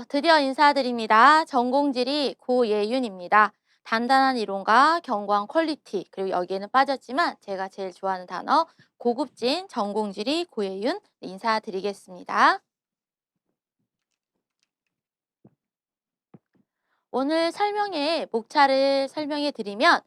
드디어 인사드립니다. 전공지리 고예윤입니다. 단단한 이론과 견고한 퀄리티, 그리고 여기에는 빠졌지만 제가 제일 좋아하는 단어 고급진 전공지리 고예윤 인사드리겠습니다. 오늘 설명의 목차를 설명해 드리면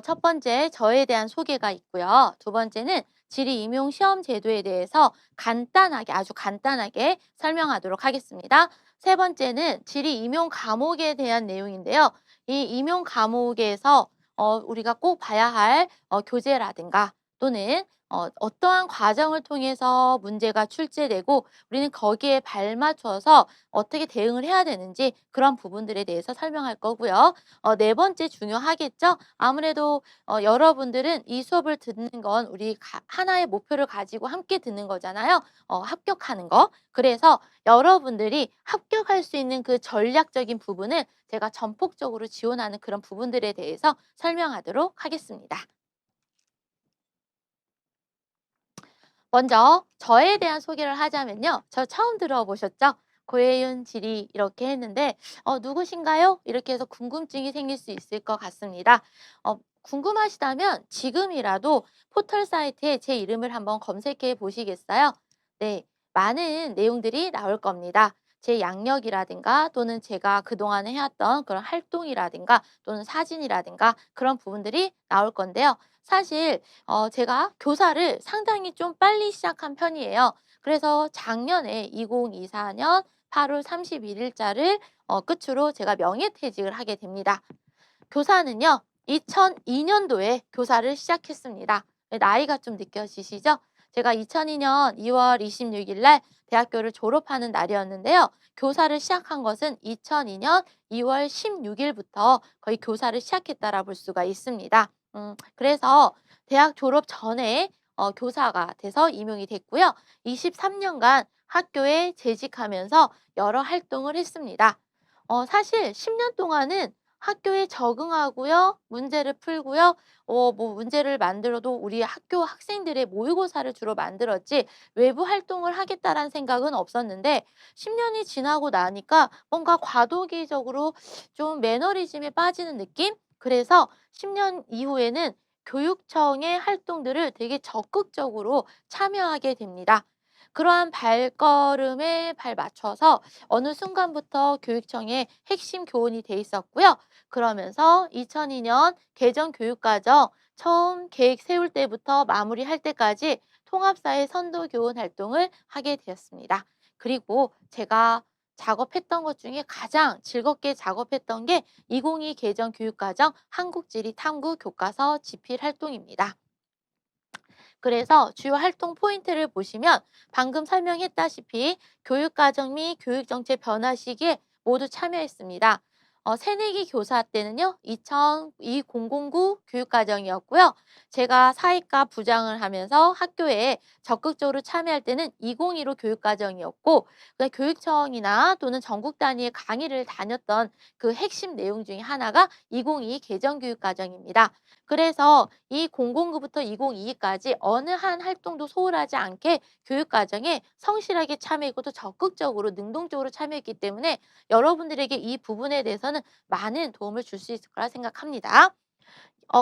첫 번째 저에 대한 소개가 있고요. 두 번째는 지리 임용 시험 제도에 대해서 간단하게 아주 간단하게 설명하도록 하겠습니다. 세 번째는 지리 임용 과목에 대한 내용인데요. 이 임용 과목에서 우리가 꼭 봐야 할 교재라든가 또는 어떠한 과정을 통해서 문제가 출제되고 우리는 거기에 발맞춰서 어떻게 대응을 해야 되는지 그런 부분들에 대해서 설명할 거고요. 네 번째 중요하겠죠? 아무래도 여러분들은 이 수업을 듣는 건 우리 하나의 목표를 가지고 함께 듣는 거잖아요. 합격하는 거. 그래서 여러분들이 합격할 수 있는 그 전략적인 부분을 제가 전폭적으로 지원하는 그런 부분들에 대해서 설명하도록 하겠습니다. 먼저 저에 대한 소개를 하자면요. 저 처음 들어보셨죠? 고혜윤 지리 이렇게 했는데 누구신가요? 이렇게 해서 궁금증이 생길 수 있을 것 같습니다. 궁금하시다면 지금이라도 포털 사이트에 제 이름을 한번 검색해 보시겠어요? 네, 많은 내용들이 나올 겁니다. 제 양력이라든가 또는 제가 그동안에 해왔던 그런 활동이라든가 또는 사진이라든가 그런 부분들이 나올 건데요. 사실 제가 교사를 상당히 좀 빨리 시작한 편이에요. 그래서 작년에 2024년 8월 31 일자를 끝으로 제가 명예퇴직을 하게 됩니다. 교사는요. 2002년도에 교사를 시작했습니다. 네, 나이가 좀 느껴지시죠? 제가 2002년 2월 26일 날 대학교를 졸업하는 날이었는데요. 교사를 시작한 것은 2002년 2월 16일부터 거의 교사를 시작했다라 볼 수가 있습니다. 그래서 대학 졸업 전에 교사가 돼서 임용이 됐고요. 23년간 학교에 재직하면서 여러 활동을 했습니다. 사실 10년 동안은 학교에 적응하고요. 문제를 풀고요. 문제를 만들어도 우리 학교 학생들의 모의고사를 주로 만들었지 외부 활동을 하겠다라는 생각은 없었는데 10년이 지나고 나니까 뭔가 과도기적으로 좀 매너리즘에 빠지는 느낌? 그래서 10년 이후에는 교육청의 활동들을 되게 적극적으로 참여하게 됩니다. 그러한 발걸음에 발 맞춰서 어느 순간부터 교육청의 핵심 교원이 돼 있었고요. 그러면서 2002년 개정 교육과정 처음 계획 세울 때부터 마무리할 때까지 통합사회 선도 교원 활동을 하게 되었습니다. 그리고 제가 작업했던 것 중에 가장 즐겁게 작업했던 게 2022 개정 교육과정 한국지리 탐구 교과서 집필 활동입니다. 그래서 주요 활동 포인트를 보시면 방금 설명했다시피 교육과정 및 교육정책 변화 시기에 모두 참여했습니다. 새내기 교사 때는요, 2009 교육과정이었고요. 제가 사회과 부장을 하면서 학교에 적극적으로 참여할 때는 2015 교육과정이었고, 교육청이나 또는 전국 단위의 강의를 다녔던 그 핵심 내용 중에 하나가 2022 개정교육과정입니다. 그래서 이 009부터 2022까지 어느 한 활동도 소홀하지 않게 교육과정에 성실하게 참여했고 또 적극적으로 능동적으로 참여했기 때문에 여러분들에게 이 부분에 대해서는 많은 도움을 줄 수 있을 거라 생각합니다.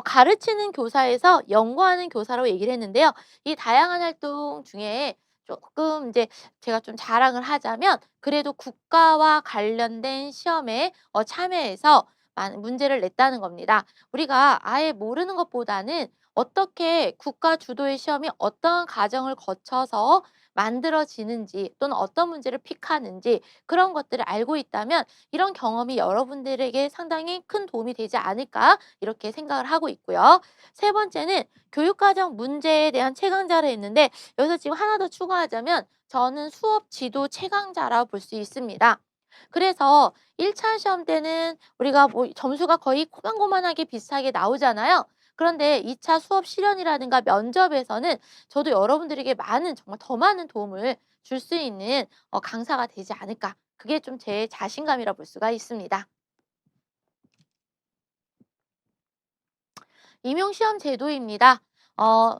가르치는 교사에서 연구하는 교사라고 얘기를 했는데요. 이 다양한 활동 중에 조금 이제 제가 좀 자랑을 하자면 그래도 국가와 관련된 시험에 참여해서 많은 문제를 냈다는 겁니다. 우리가 아예 모르는 것보다는 어떻게 국가 주도의 시험이 어떤 과정을 거쳐서 만들어지는지 또는 어떤 문제를 픽하는지 그런 것들을 알고 있다면 이런 경험이 여러분들에게 상당히 큰 도움이 되지 않을까 이렇게 생각을 하고 있고요. 세 번째는 교육과정 문제에 대한 최강자를 했는데 여기서 지금 하나 더 추가하자면 저는 수업 지도 최강자라고 볼 수 있습니다. 그래서 1차 시험 때는 우리가 뭐 점수가 거의 고만고만하게 비슷하게 나오잖아요. 그런데 2차 수업 실현이라든가 면접에서는 저도 여러분들에게 많은 정말 더 많은 도움을 줄 수 있는 강사가 되지 않을까. 그게 좀 제 자신감이라 볼 수가 있습니다. 임용시험 제도입니다. 어,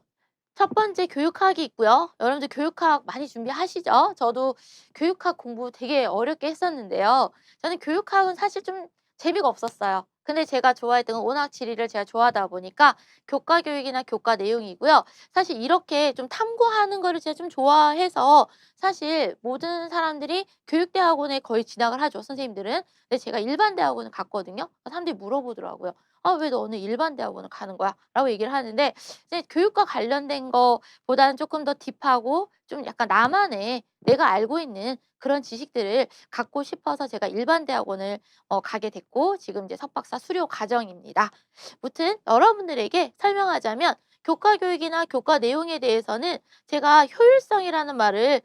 첫 번째 교육학이 있고요. 여러분들 교육학 많이 준비하시죠? 저도 교육학 공부 되게 어렵게 했었는데요. 저는 교육학은 사실 좀 재미가 없었어요. 근데 제가 좋아했던 건 워낙 지리를 제가 좋아하다 보니까 교과 교육이나 교과 내용이고요. 사실 이렇게 좀 탐구하는 거를 제가 좀 좋아해서 사실 모든 사람들이 교육대학원에 거의 진학을 하죠, 선생님들은. 근데 제가 일반 대학원을 갔거든요. 사람들이 물어보더라고요. "아, 왜 너는 일반 대학원을 가는 거야?" 라고 얘기를 하는데 이제 교육과 관련된 거보다는 조금 더 딥하고 좀 약간 나만의 내가 알고 있는 그런 지식들을 갖고 싶어서 제가 일반 대학원을 가게 됐고 지금 이제 석박사 수료 과정입니다. 무튼 여러분들에게 설명하자면 교과 교육이나 교과 내용에 대해서는 제가 효율성이라는 말을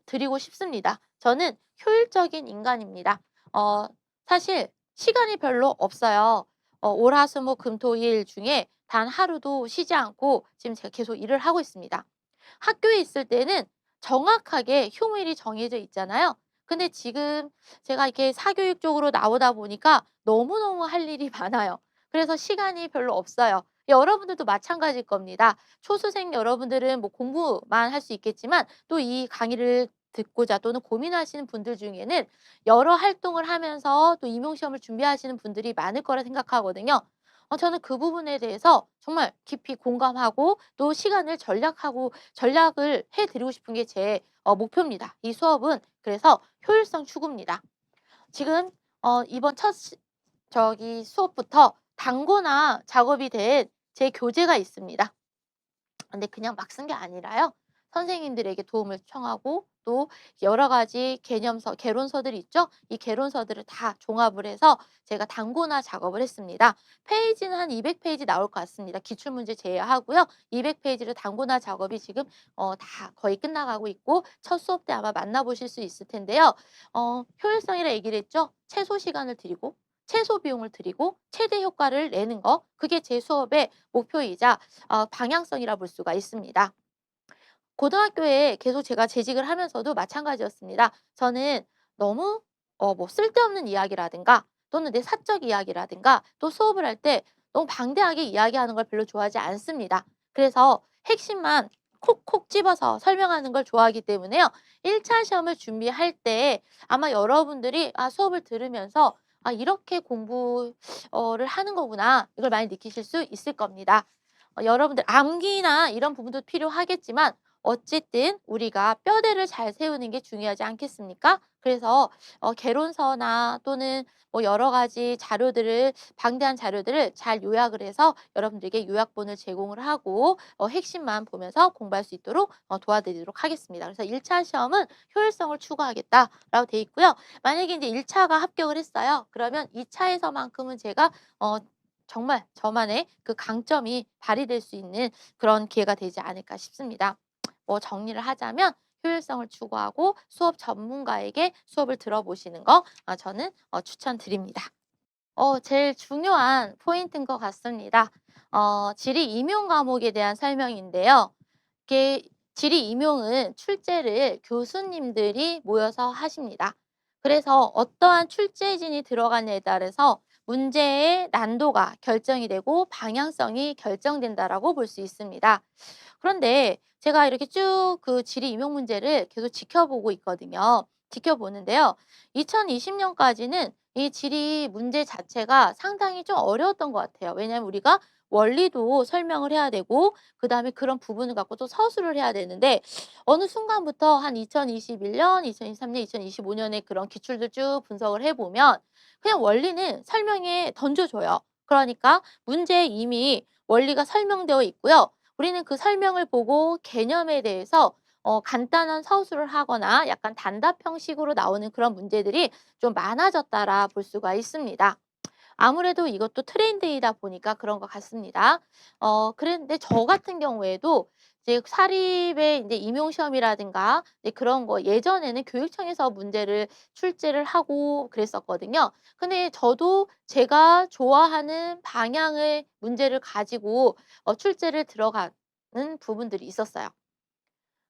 드리고 싶습니다. 저는 효율적인 인간입니다. 어 사실 시간이 별로 없어요. 월, 화, 수, 목, 금, 토, 일 중에 단 하루도 쉬지 않고 지금 제가 계속 일을 하고 있습니다. 학교에 있을 때는 정확하게 휴무일이 정해져 있잖아요. 근데 지금 제가 이렇게 사교육 쪽으로 나오다 보니까 너무너무 할 일이 많아요. 그래서 시간이 별로 없어요. 여러분들도 마찬가지일 겁니다. 초수생 여러분들은 뭐 공부만 할 수 있겠지만 또 이 강의를 듣고자 또는 고민하시는 분들 중에는 여러 활동을 하면서 또 임용시험을 준비하시는 분들이 많을 거라 생각하거든요. 저는 그 부분에 대해서 정말 깊이 공감하고 또 시간을 전략을 해 드리고 싶은 게 제 목표입니다. 이 수업은 그래서 효율성 추구입니다. 지금 이번 첫 수업부터 단고나 작업이 된 제 교재가 있습니다. 근데 그냥 막 쓴 게 아니라요. 선생님들에게 도움을 청하고 또 여러 가지 개론서들이 있죠. 이 개론서들을 다 종합을 해서 제가 단고나 작업을 했습니다. 페이지는 한 200페이지 나올 것 같습니다. 기출문제 제외하고요. 200페이지를 단고나 작업이 지금 다 거의 끝나가고 있고 첫 수업 때 아마 만나보실 수 있을 텐데요. 효율성이라 얘기를 했죠. 최소 시간을 드리고 최소 비용을 들이고 최대 효과를 내는 거 그게 제 수업의 목표이자 방향성이라 볼 수가 있습니다. 고등학교에 계속 제가 재직을 하면서도 마찬가지였습니다. 저는 너무 뭐 쓸데없는 이야기라든가 또는 내 사적 이야기라든가 또 수업을 할 때 너무 방대하게 이야기하는 걸 별로 좋아하지 않습니다. 그래서 핵심만 콕콕 집어서 설명하는 걸 좋아하기 때문에요. 1차 시험을 준비할 때 아마 여러분들이 수업을 들으면서 이렇게 공부를 하는 거구나. 이걸 많이 느끼실 수 있을 겁니다. 여러분들 암기나 이런 부분도 필요하겠지만 어쨌든 우리가 뼈대를 잘 세우는 게 중요하지 않겠습니까? 그래서 개론서나 또는 뭐 여러 가지 자료들을 방대한 자료들을 잘 요약을 해서 여러분들에게 요약본을 제공을 하고 핵심만 보면서 공부할 수 있도록 도와드리도록 하겠습니다. 그래서 1차 시험은 효율성을 추구하겠다라고 돼 있고요. 만약에 이제 1차가 합격을 했어요. 그러면 2차에서만큼은 제가 정말 저만의 그 강점이 발휘될 수 있는 그런 기회가 되지 않을까 싶습니다. 뭐 정리를 하자면 효율성을 추구하고 수업 전문가에게 수업을 들어보시는 거 저는 추천드립니다. 제일 중요한 포인트인 것 같습니다. 지리 임용 과목에 대한 설명인데요. 이게 지리 임용은 출제를 교수님들이 모여서 하십니다. 그래서 어떠한 출제진이 들어가냐에 따라서 문제의 난도가 결정이 되고 방향성이 결정된다라고 볼 수 있습니다. 그런데 제가 이렇게 쭉 그 지리 임용 문제를 계속 지켜보고 있거든요. 지켜보는데요. 2020년까지는 이 지리 문제 자체가 상당히 좀 어려웠던 것 같아요. 왜냐하면 우리가 원리도 설명을 해야 되고 그다음에 그런 부분을 갖고 또 서술을 해야 되는데 어느 순간부터 한 2021년, 2023년, 2025년에 그런 기출들 쭉 분석을 해보면 그냥 원리는 설명에 던져줘요. 그러니까 문제에 이미 원리가 설명되어 있고요. 우리는 그 설명을 보고 개념에 대해서 간단한 서술을 하거나 약간 단답 형식으로 나오는 그런 문제들이 좀 많아졌다라 볼 수가 있습니다. 아무래도 이것도 트렌드이다 보니까 그런 것 같습니다. 그런데 저 같은 경우에도 이제 사립의 이제 임용 시험이라든가 이제 그런 거 예전에는 교육청에서 문제를 출제를 하고 그랬었거든요. 근데 저도 제가 좋아하는 방향의 문제를 가지고 출제를 들어가는 부분들이 있었어요.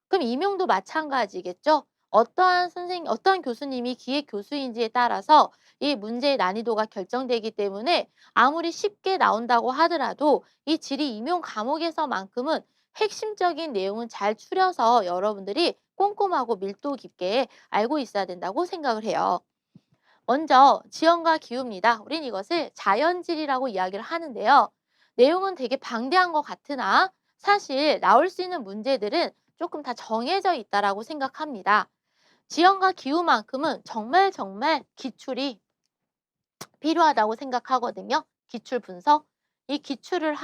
그럼 임용도 마찬가지겠죠? 어떠한 교수님이 기획 교수인지에 따라서 이 문제의 난이도가 결정되기 때문에 아무리 쉽게 나온다고 하더라도 이 지리 임용 과목에서만큼은 핵심적인 내용은 잘 추려서 여러분들이 꼼꼼하고 밀도 깊게 알고 있어야 된다고 생각을 해요. 먼저 지형과 기후입니다. 우린 이것을 자연지리라고 이야기를 하는데요. 내용은 되게 방대한 것 같으나 사실 나올 수 있는 문제들은 조금 다 정해져 있다라고 생각합니다. 지형과 기후만큼은 정말 정말 기출이 필요하다고 생각하거든요. 기출 분석. 이 기출을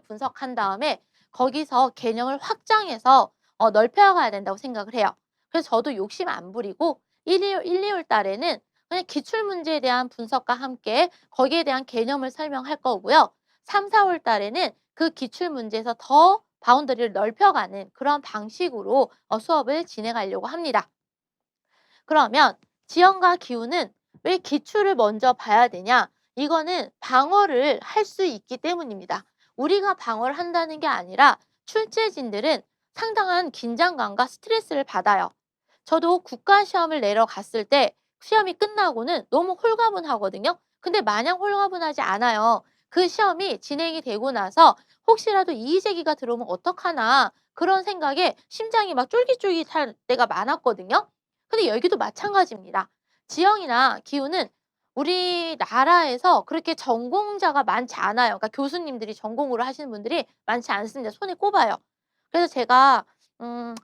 분석한 다음에 거기서 개념을 확장해서 넓혀가야 된다고 생각을 해요. 그래서 저도 욕심 안 부리고 1, 2월 달에는 그냥 기출 문제에 대한 분석과 함께 거기에 대한 개념을 설명할 거고요. 3, 4월 달에는 그 기출 문제에서 더 바운더리를 넓혀가는 그런 방식으로 수업을 진행하려고 합니다. 그러면 지형과 기후는 왜 기출을 먼저 봐야 되냐? 이거는 방어를 할 수 있기 때문입니다. 우리가 방어를 한다는 게 아니라 출제진들은 상당한 긴장감과 스트레스를 받아요. 저도 국가시험을 내러 갔을 때 시험이 끝나고는 너무 홀가분하거든요. 근데 마냥 홀가분하지 않아요. 그 시험이 진행이 되고 나서 혹시라도 이의제기가 들어오면 어떡하나 그런 생각에 심장이 막 쫄깃쫄깃할 때가 많았거든요. 근데 여기도 마찬가지입니다. 지형이나 기후는 우리나라에서 그렇게 전공자가 많지 않아요. 그러니까 교수님들이 전공으로 하시는 분들이 많지 않습니다. 손에 꼽아요. 그래서 제가 음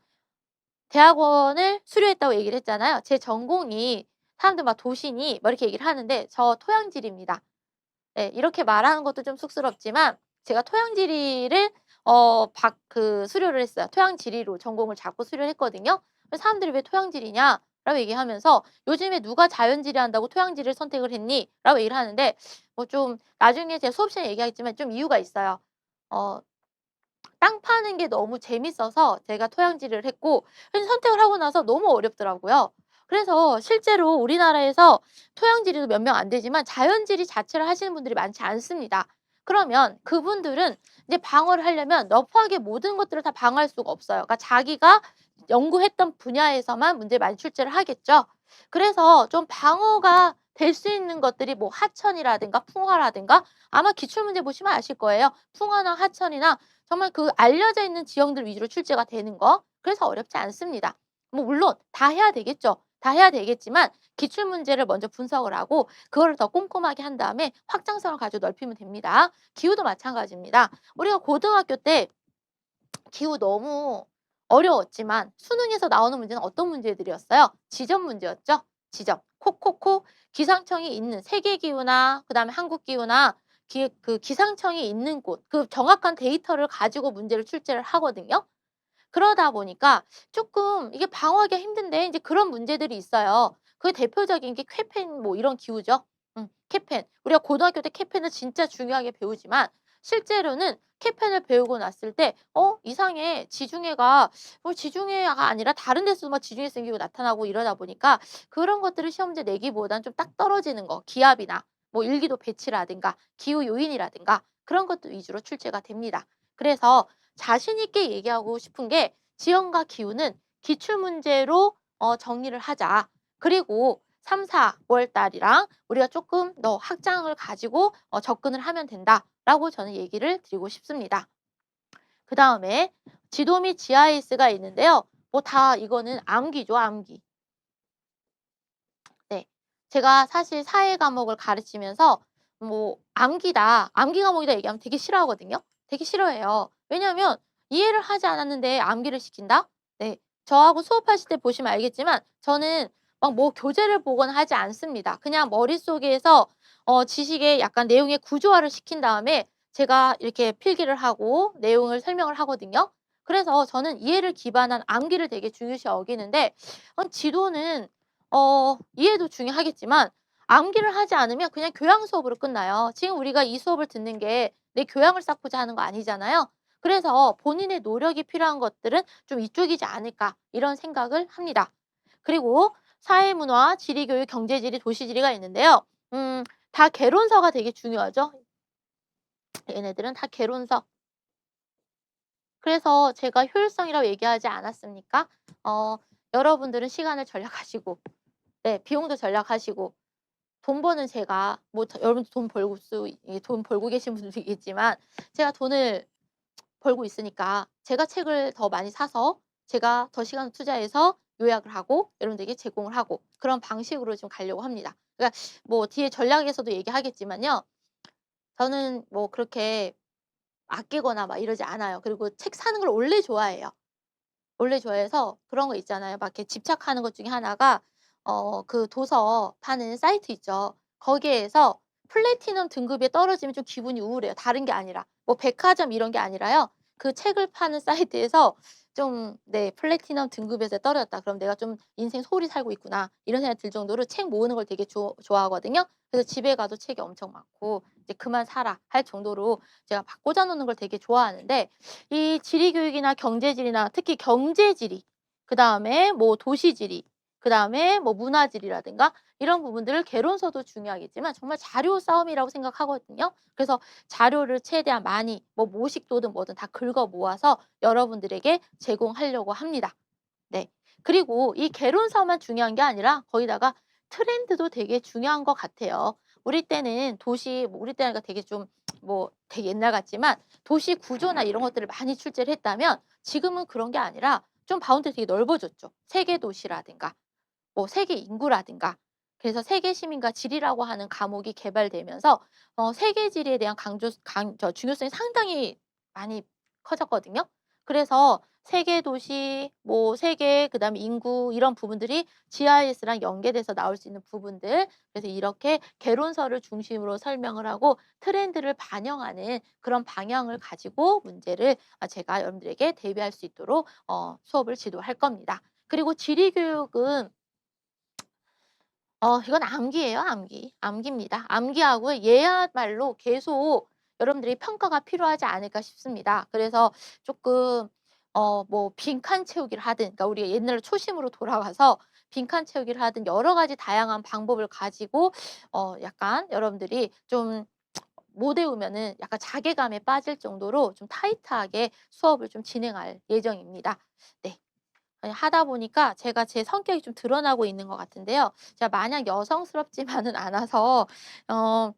대학원을 수료했다고 얘기를 했잖아요. 제 전공이 사람들 막 도시니 뭐 이렇게 얘기를 하는데 저 토양지리입니다. 네, 이렇게 말하는 것도 좀 쑥스럽지만 제가 토양지리를 수료를 했어요. 토양지리로 전공을 잡고 수료를 했거든요. 그래서 사람들이 "왜 토양지리냐?"라고 얘기하면서 "요즘에 누가 자연지리 한다고 토양지리를 선택을 했니?" 라고 얘기를 하는데 뭐 좀 나중에 제가 수업 시간에 얘기하겠지만 좀 이유가 있어요. 어 땅 파는 게 너무 재밌어서 제가 토양지리를 했고 선택을 하고 나서 너무 어렵더라고요. 그래서 실제로 우리나라에서 토양지리도 몇 명 안 되지만 자연지리 자체를 하시는 분들이 많지 않습니다. 그러면 그분들은 이제 방어를 하려면 러프하게 모든 것들을 다 방어할 수가 없어요. 그러니까 자기가 연구했던 분야에서만 문제 많이 출제를 하겠죠. 그래서 좀 방어가 될 수 있는 것들이 뭐 하천이라든가 풍화라든가 아마 기출문제 보시면 아실 거예요. 풍화나 하천이나 정말 그 알려져 있는 지형들 위주로 출제가 되는 거. 그래서 어렵지 않습니다. 뭐 물론 다 해야 되겠죠. 다 해야 되겠지만 기출 문제를 먼저 분석을 하고 그거를 더 꼼꼼하게 한 다음에 확장성을 가지고 넓히면 됩니다. 기후도 마찬가지입니다. 우리가 고등학교 때 기후 너무 어려웠지만 수능에서 나오는 문제는 어떤 문제들이었어요? 지점 문제였죠. 지점. 콕콕콕 기상청이 있는 세계 기후나 그다음에 한국 기후나 기상청이 있는 곳, 그 정확한 데이터를 가지고 문제를 출제를 하거든요. 그러다 보니까 조금 이게 방어하기가 힘든데 이제 그런 문제들이 있어요. 그 대표적인 게 쾌펜 뭐 이런 기후죠. 쾌펜. 우리가 고등학교 때 쾌펜을 진짜 중요하게 배우지만 실제로는 쾌펜을 배우고 났을 때 이상해. 지중해가 지중해가 아니라 다른 데서도 막 지중해 생기고 나타나고 이러다 보니까 그런 것들을 시험 문제 내기보다는 좀 딱 떨어지는 거. 기압이나 뭐 일기도 배치라든가 기후 요인이라든가 그런 것들 위주로 출제가 됩니다. 그래서 자신 있게 얘기하고 싶은 게 지형과 기후는 기출 문제로 정리를 하자. 그리고 3, 4월 달이랑 우리가 조금 더 확장을 가지고 접근을 하면 된다라고 저는 얘기를 드리고 싶습니다. 그다음에 지도 및 GIS가 있는데요. 뭐 다 이거는 암기죠, 암기. 네. 제가 사실 사회 과목을 가르치면서 뭐 암기다, 암기 과목이다 얘기하면 되게 싫어하거든요. 되게 싫어해요. 왜냐하면 이해를 하지 않았는데 암기를 시킨다? 네. 저하고 수업하실 때 보시면 알겠지만 저는 막 뭐 교재를 보거나 하지 않습니다. 그냥 머릿속에서 지식의 약간 내용의 구조화를 시킨 다음에 제가 이렇게 필기를 하고 내용을 설명을 하거든요. 그래서 저는 이해를 기반한 암기를 되게 중요시 여기는데 지도는 이해도 중요하겠지만 암기를 하지 않으면 그냥 교양 수업으로 끝나요. 지금 우리가 이 수업을 듣는 게 내 교양을 쌓고자 하는 거 아니잖아요. 그래서 본인의 노력이 필요한 것들은 좀 이쪽이지 않을까 이런 생각을 합니다. 그리고 사회문화, 지리교육, 경제지리, 도시지리가 있는데요. 다 개론서가 되게 중요하죠. 얘네들은 다 개론서. 그래서 제가 효율성이라고 얘기하지 않았습니까? 어 여러분들은 시간을 절약하시고 네 비용도 절약하시고 돈 버는 제가 뭐 여러분도 돈 벌고 계신 분들도 있겠지만 제가 돈을 벌고 있으니까 제가 책을 더 많이 사서 제가 더 시간을 투자해서 요약을 하고 여러분들에게 제공을 하고 그런 방식으로 좀 가려고 합니다. 그러니까 뭐 뒤에 전략에서도 얘기하겠지만요. 저는 뭐 그렇게 아끼거나 막 이러지 않아요. 그리고 책 사는 걸 원래 좋아해요. 원래 좋아해서 그런 거 있잖아요. 막 이렇게 집착하는 것 중에 하나가 그 도서 파는 사이트 있죠. 거기에서 플래티넘 등급에 떨어지면 좀 기분이 우울해요. 다른 게 아니라. 뭐 백화점 이런 게 아니라요. 그 책을 파는 사이트에서 좀 네 '플래티넘 등급에서 떨어졌다. 그럼 내가 좀 인생 소홀히 살고 있구나.' 이런 생각이 들 정도로 책 모으는 걸 되게 좋아하거든요. 그래서 집에 가도 책이 엄청 많고 이제 '그만 사라.' 할 정도로 제가 막 꽂아 놓는 걸 되게 좋아하는데 이 지리교육이나 경제지리나 특히 경제지리 그다음에 뭐 도시지리 그다음에 뭐 문화지리라든가 이런 부분들을 개론서도 중요하겠지만 정말 자료 싸움이라고 생각하거든요. 그래서 자료를 최대한 많이 뭐 모식도든 뭐든 다 긁어 모아서 여러분들에게 제공하려고 합니다. 네. 그리고 이 개론서만 중요한 게 아니라 거기다가 트렌드도 되게 중요한 것 같아요. 우리 때는 뭐 우리 때가 되게 좀 뭐 되게 옛날 같지만 도시 구조나 이런 것들을 많이 출제를 했다면 지금은 그런 게 아니라 좀 바운드가 되게 넓어졌죠. 세계 도시라든가 뭐 세계 인구라든가. 그래서 세계 시민과 지리라고 하는 과목이 개발되면서 세계 지리에 대한 강조 강 저 중요성이 상당히 많이 커졌거든요. 그래서 세계 도시, 뭐 세계 그다음에 인구 이런 부분들이 GIS랑 연계돼서 나올 수 있는 부분들 그래서 이렇게 개론서를 중심으로 설명을 하고 트렌드를 반영하는 그런 방향을 가지고 문제를 제가 여러분들에게 대비할 수 있도록 수업을 지도할 겁니다. 그리고 지리 교육은 이건 암기예요, 암기. 암기입니다. 암기하고 얘야말로 계속 여러분들이 평가가 필요하지 않을까 싶습니다. 그래서 조금 뭐 빈칸 채우기를 하든 그러니까 우리가 옛날로 초심으로 돌아가서 빈칸 채우기를 하든 여러 가지 다양한 방법을 가지고 약간 여러분들이 좀 못 외우면은 약간 자괴감에 빠질 정도로 좀 타이트하게 수업을 좀 진행할 예정입니다. 네. 하다 보니까 제가 제 성격이 좀 드러나고 있는 것 같은데요. 제가 마냥 여성스럽지만은 않아서 어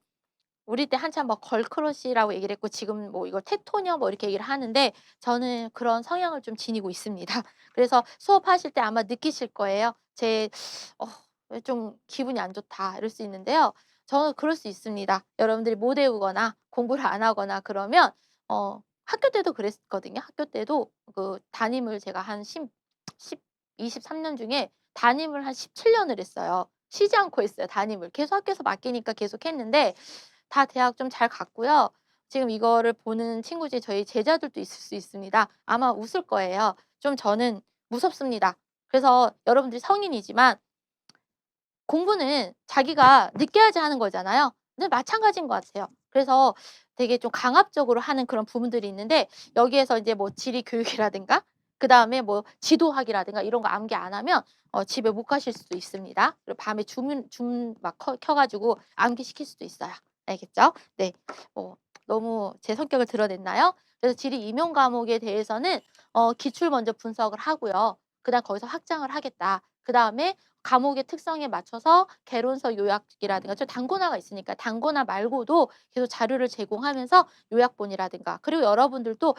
우리 때 한참 뭐 걸크러쉬라고 얘기를 했고 지금 뭐 이걸 테토녀 뭐 이렇게 얘기를 하는데 저는 그런 성향을 좀 지니고 있습니다. 그래서 수업하실 때 아마 느끼실 거예요. 제 어 왜 좀 기분이 안 좋다 이럴 수 있는데요. 저는 그럴 수 있습니다. 여러분들이 못 외우거나 공부를 안 하거나 그러면 학교 때도 그랬거든요. 학교 때도 그 담임을 제가 한 23년 중에 담임을 한 17 년을 했어요. 쉬지 않고 했어요, 담임을. 계속 학교에서 맡기니까 계속 했는데 다 대학 좀 잘 갔고요. 지금 이거를 보는 친구 중에 저희 제자들도 있을 수 있습니다. 아마 웃을 거예요. 좀 저는 무섭습니다. 그래서 여러분들이 성인이지만 공부는 자기가 느껴야지 하는 거잖아요. 근데 마찬가지인 것 같아요. 그래서 되게 좀 강압적으로 하는 그런 부분들이 있는데 여기에서 이제 뭐 지리 교육이라든가 그다음에 뭐 지도학이라든가 이런 거 암기 안 하면 집에 못 가실 수도 있습니다. 그리고 밤에 줌 막 켜 가지고 암기시킬 수도 있어요. 알겠죠? 네. 어 너무 제 성격을 드러냈나요? 그래서 지리 임용 과목에 대해서는 기출 먼저 분석을 하고요. 그다음 거기서 확장을 하겠다. 그다음에 과목의 특성에 맞춰서 개론서 요약이라든가 저 단고나가 있으니까 단고나 말고도 계속 자료를 제공하면서 요약본이라든가 그리고 여러분들도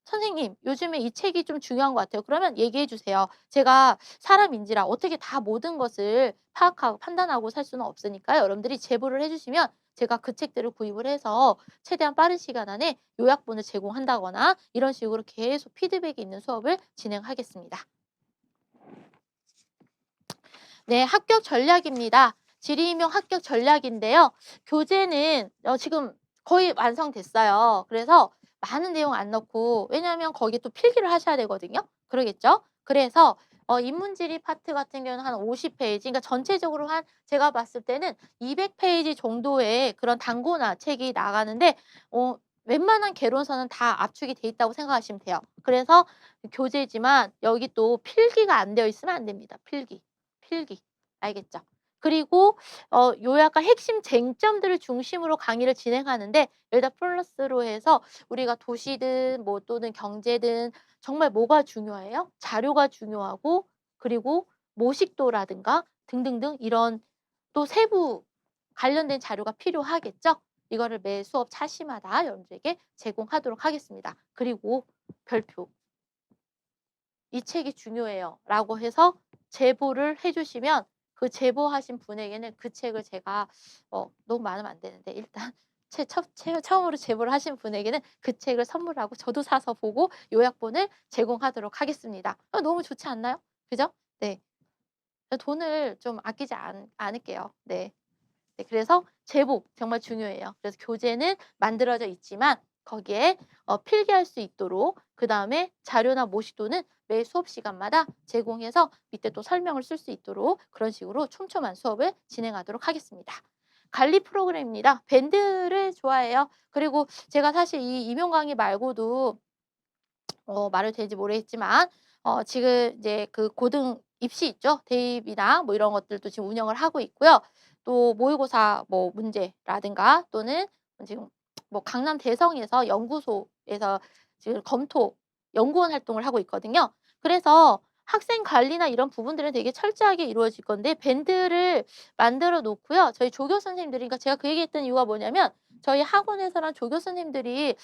선생님 요즘에 이 책이 좀 중요한 것 같아요. 그러면 얘기해 주세요. 제가 사람인지라 어떻게 다 모든 것을 파악하고 판단하고 살 수는 없으니까요. 여러분들이 제보를 해 주시면 제가 그 책들을 구입을 해서 최대한 빠른 시간 안에 요약본을 제공한다거나 이런 식으로 계속 피드백이 있는 수업을 진행하겠습니다. 네, 합격 전략입니다. 질의임용 합격 전략인데요. 교재는 지금 거의 완성됐어요. 그래서 많은 내용 안 넣고 왜냐하면 거기에 또 필기를 하셔야 되거든요. 그러겠죠? 그래서 인문지리 파트 같은 경우는 한 50페이지 그러니까 전체적으로 한 제가 봤을 때는 200페이지 정도의 그런 단고나 책이 나가는데 웬만한 개론서는 다 압축이 돼 있다고 생각하시면 돼요. 그래서 교재지만 여기 또 필기가 안 되어 있으면 안 됩니다. 필기. 필기. 알겠죠? 그리고 요약과 핵심 쟁점들을 중심으로 강의를 진행하는데 여기다 플러스로 해서 우리가 도시든 뭐 또는 경제든 정말 뭐가 중요해요? 자료가 중요하고 그리고 모식도라든가 등등등 이런 또 세부 관련된 자료가 필요하겠죠. 이거를 매 수업 차시마다 여러분들에게 제공하도록 하겠습니다. 그리고 별표. "이 책이 중요해요." 라고 해서 제보를 해 주시면 그 제보하신 분에게는 그 책을 제가 너무 많으면 안 되는데 일단 처음으로 제보를 하신 분에게는 그 책을 선물하고 저도 사서 보고 요약본을 제공하도록 하겠습니다. 너무 좋지 않나요? 그죠? 네. 돈을 좀 아끼지 않을게요. 네. 네, 그래서 제보 정말 중요해요. 그래서 교재는 만들어져 있지만 거기에 필기할 수 있도록 그다음에 자료나 모시도는 매 수업 시간마다 제공해서 밑에 또 설명을 쓸 수 있도록 그런 식으로 촘촘한 수업을 진행하도록 하겠습니다. 관리 프로그램입니다. 밴드를 좋아해요. 그리고 제가 사실 이 임용 강의 말고도 말해도 되는지 모르겠지만 지금 이제 그 고등 입시 있죠. 대입이나 뭐 이런 것들도 지금 운영을 하고 있고요. 또 모의고사 뭐 문제라든가 또는 지금 뭐 강남 대성에서 연구소에서 지금 검토 연구원 활동을 하고 있거든요. 그래서 학생 관리나 이런 부분들은 되게 철저하게 이루어질 건데 밴드를 만들어 놓고요. 저희 조교 선생님들이 그러니까 제가 그 얘기했던 이유가 뭐냐면 저희 학원에서랑 조교 선생님들이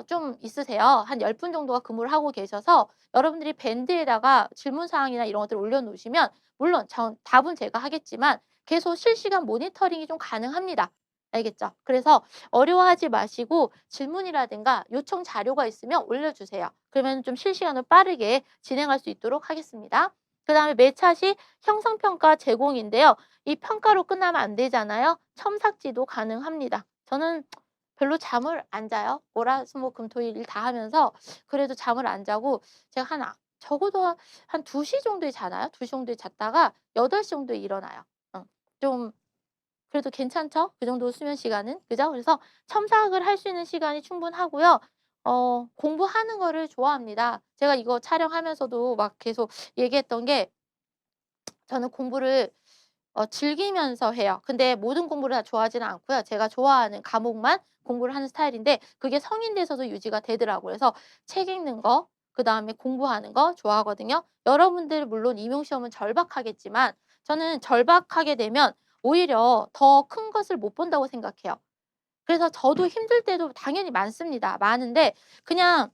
좀 있으세요. 한 10분 정도가 근무를 하고 계셔서 여러분들이 밴드에다가 질문 사항이나 이런 것들을 올려 놓으시면 물론 답은 제가 하겠지만 계속 실시간 모니터링이 좀 가능합니다. 알겠죠? 그래서 어려워하지 마시고 질문이라든가 요청 자료가 있으면 올려주세요. 그러면 좀 실시간으로 빠르게 진행할 수 있도록 하겠습니다. 그다음에 매차시 형성평가 제공인데요. 이 평가로 끝나면 안 되잖아요. 첨삭지도 가능합니다. 저는 별로 잠을 안 자요. 월화수목금토일 일 다 하면서 그래도 잠을 안 자고 제가 적어도 한 2시 정도에 자나요? 2시 정도에 잤다가 8시 정도에 일어나요. 좀 그래도 괜찮죠? 그 정도 수면 시간은. 그죠? 그래서 첨삭을 할 수 있는 시간이 충분하고요. 공부하는 거를 좋아합니다. 제가 이거 촬영하면서도 막 계속 얘기했던 게 저는 공부를 즐기면서 해요. 근데 모든 공부를 다 좋아하지는 않고요. 제가 좋아하는 과목만 공부를 하는 스타일인데 그게 성인 돼서도 유지가 되더라고요. 그래서 책 읽는 거 그다음에 공부하는 거 좋아하거든요. 여러분들 물론 임용 시험은 절박하겠지만 저는 절박하게 되면 오히려 더 큰 것을 못 본다고 생각해요. 그래서 저도 힘들 때도 당연히 많습니다. 많은데 그냥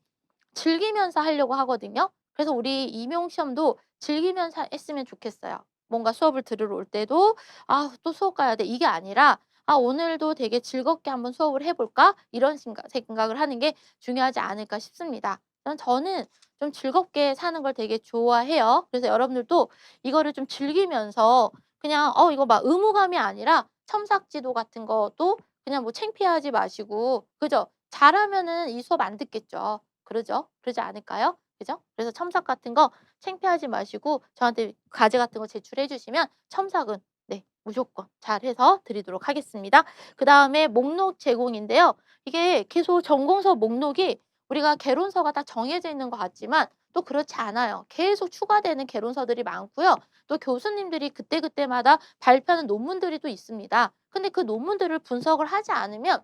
즐기면서 하려고 하거든요. 그래서 우리 임용 시험도 즐기면서 했으면 좋겠어요. 뭔가 수업을 들으러 올 때도 '아 또 수업 가야 돼.' 이게 아니라 '아 오늘도 되게 즐겁게 한번 수업을 해 볼까?' 이런 생각을 하는 게 중요하지 않을까 싶습니다. 저는 좀 즐겁게 사는 걸 되게 좋아해요. 그래서 여러분들도 이거를 좀 즐기면서 그냥 이거 막 의무감이 아니라 첨삭지도 같은 것도 그냥 뭐 창피해하지 마시고 그죠? 잘하면은 이 수업 안 듣겠죠. 그러죠? 그러지 않을까요? 그죠? 그래서 첨삭 같은 거 창피하지 마시고 저한테 과제 같은 거 제출해 주시면 첨삭은 네 무조건 잘해서 드리도록 하겠습니다. 그다음에 목록 제공인데요. 이게 계속 전공서 목록이 우리가 개론서가 다 정해져 있는 것 같지만 또 그렇지 않아요. 계속 추가되는 개론서들이 많고요. 또 교수님들이 그때그때마다 발표하는 논문들이 또 있습니다. 근데 그 논문들을 분석을 하지 않으면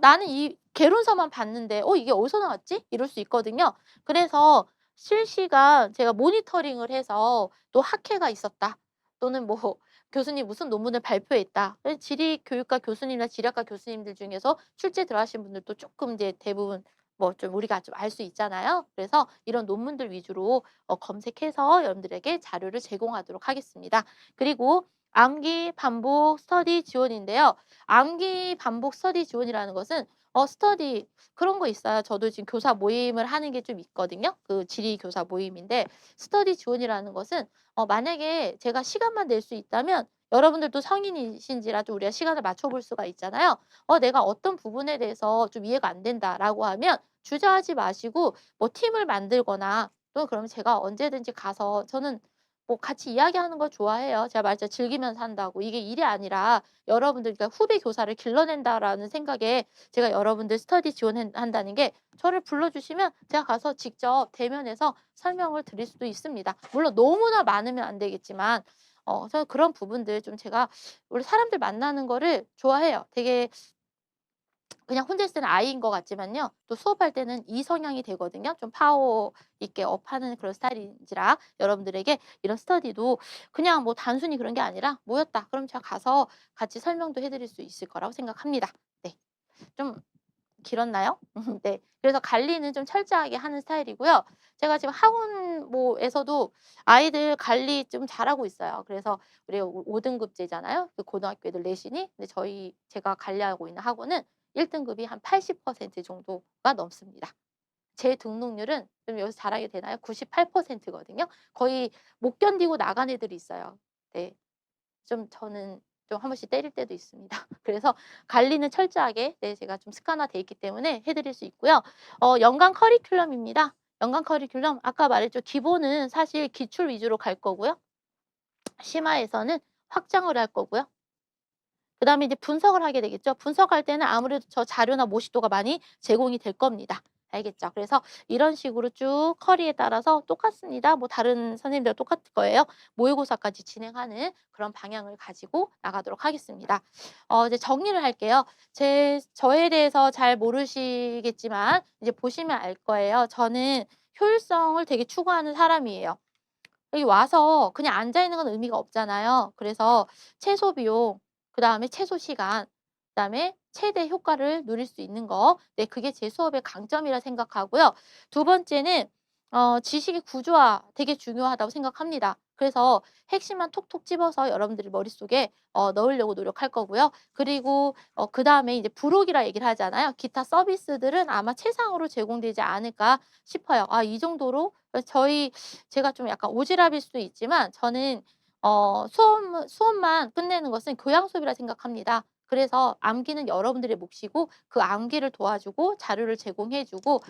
나는 이 개론서만 봤는데 이게 어디서 나왔지?' 이럴 수 있거든요. 그래서 실시간 제가 모니터링을 해서 또 학회가 있었다. 또는 뭐 교수님 무슨 논문을 발표했다. 지리교육과 교수님이나 지리학과 교수님들 중에서 출제 들어가신 분들도 조금 이제 대부분 뭐 좀 우리가 좀 알 수 있잖아요. 그래서 이런 논문들 위주로 검색해서 여러분들에게 자료를 제공하도록 하겠습니다. 그리고 암기 반복 스터디 지원인데요. 암기 반복 스터디 지원이라는 것은 스터디 그런 거 있어요. 저도 지금 교사 모임을 하는 게 좀 있거든요. 그 지리 교사 모임인데 스터디 지원이라는 것은 만약에 제가 시간만 낼 수 있다면 여러분들도 성인이신지라 좀 우리가 시간을 맞춰 볼 수가 있잖아요. 내가 어떤 부분에 대해서 좀 이해가 안 된다라고 하면 주저하지 마시고 뭐 팀을 만들거나 또 그러면 제가 언제든지 가서 저는 뭐 같이 이야기하는 걸 좋아해요. 제가 말했잖아요. 즐기면서 한다고. 이게 일이 아니라 여러분들 그러니까 후배 교사를 길러낸다라는 생각에 제가 여러분들 스터디 지원한다는 게 저를 불러주시면 제가 가서 직접 대면해서 설명을 드릴 수도 있습니다. 물론 너무나 많으면 안 되겠지만 저는 그런 부분들 좀 제가 우리 사람들 만나는 거를 좋아해요. 되게 그냥 혼자 있을 때는 I인 것 같지만요. 또 수업할 때는 E 성향이 되거든요. 좀 파워 있게 업하는 그런 스타일인지라 여러분들에게 이런 스터디도 그냥 뭐 단순히 그런 게 아니라 모였다. 그럼 제가 가서 같이 설명도 해 드릴 수 있을 거라고 생각합니다. 네. 좀 길었나요? 네. 그래서 관리는 좀 철저하게 하는 스타일이고요. 제가 지금 학원에서도 아이들 관리 좀 잘하고 있어요. 그래서 우리가 5 등급제잖아요. 그 고등학교 애들 내신이. 근데 제가 관리하고 있는 학원은 1 등급이 한 80% 정도가 넘습니다. 제 등록률은 좀 여기서 자랑이 되나요? 98% 거든요. 거의 못 견디고 나간 애들이 있어요. 네. 저는 좀 한 번씩 때릴 때도 있습니다. 그래서 관리는 철저하게 제가 좀 습관화돼 있기 때문에 해 드릴 수 있고요. 연간 커리큘럼입니다. 연간 커리큘럼 아까 말했죠. 기본은 사실 기출 위주로 갈 거고요. 심화에서는 확장을 할 거고요. 그다음에 이제 분석을 하게 되겠죠. 분석할 때는 아무래도 저 자료나 모식도가 많이 제공이 될 겁니다. 알겠죠? 그래서 이런 식으로 쭉 커리에 따라서 똑같습니다. 뭐 다른 선생님들과 똑같을 거예요. 모의고사까지 진행하는 그런 방향을 가지고 나가도록 하겠습니다. 이제 정리를 할게요. 저에 대해서 잘 모르시겠지만 이제 보시면 알 거예요. 저는 효율성을 되게 추구하는 사람이에요. 여기 와서 그냥 앉아 있는 건 의미가 없잖아요. 그래서 최소 비용, 그다음에 최소 시간, 그다음에 최대 효과를 누릴 수 있는 거. 네, 그게 제 수업의 강점이라 생각하고요. 두 번째는 지식의 구조화 되게 중요하다고 생각합니다. 그래서 핵심만 톡톡 집어서 여러분들이 머릿속에 넣으려고 노력할 거고요. 그리고 그다음에 이제 부록이라 얘기를 하잖아요. 기타 서비스들은 아마 최상으로 제공되지 않을까 싶어요. 아, 이 정도로 제가 좀 약간 오지랖일 수도 있지만 저는 수업만 끝내는 것은 교양 수업이라 생각합니다. 그래서 암기는 여러분들의 몫이고 그 암기를 도와주고 자료를 제공해 주고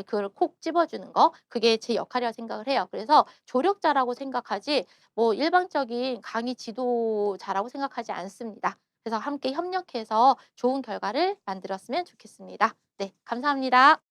그걸 콕 집어 주는 거, 그게 제 역할이라고 생각을 해요. 그래서 조력자라고 생각하지 뭐 일방적인 강의 지도자라고 생각하지 않습니다. 그래서 함께 협력해서 좋은 결과를 만들었으면 좋겠습니다. 네, 감사합니다.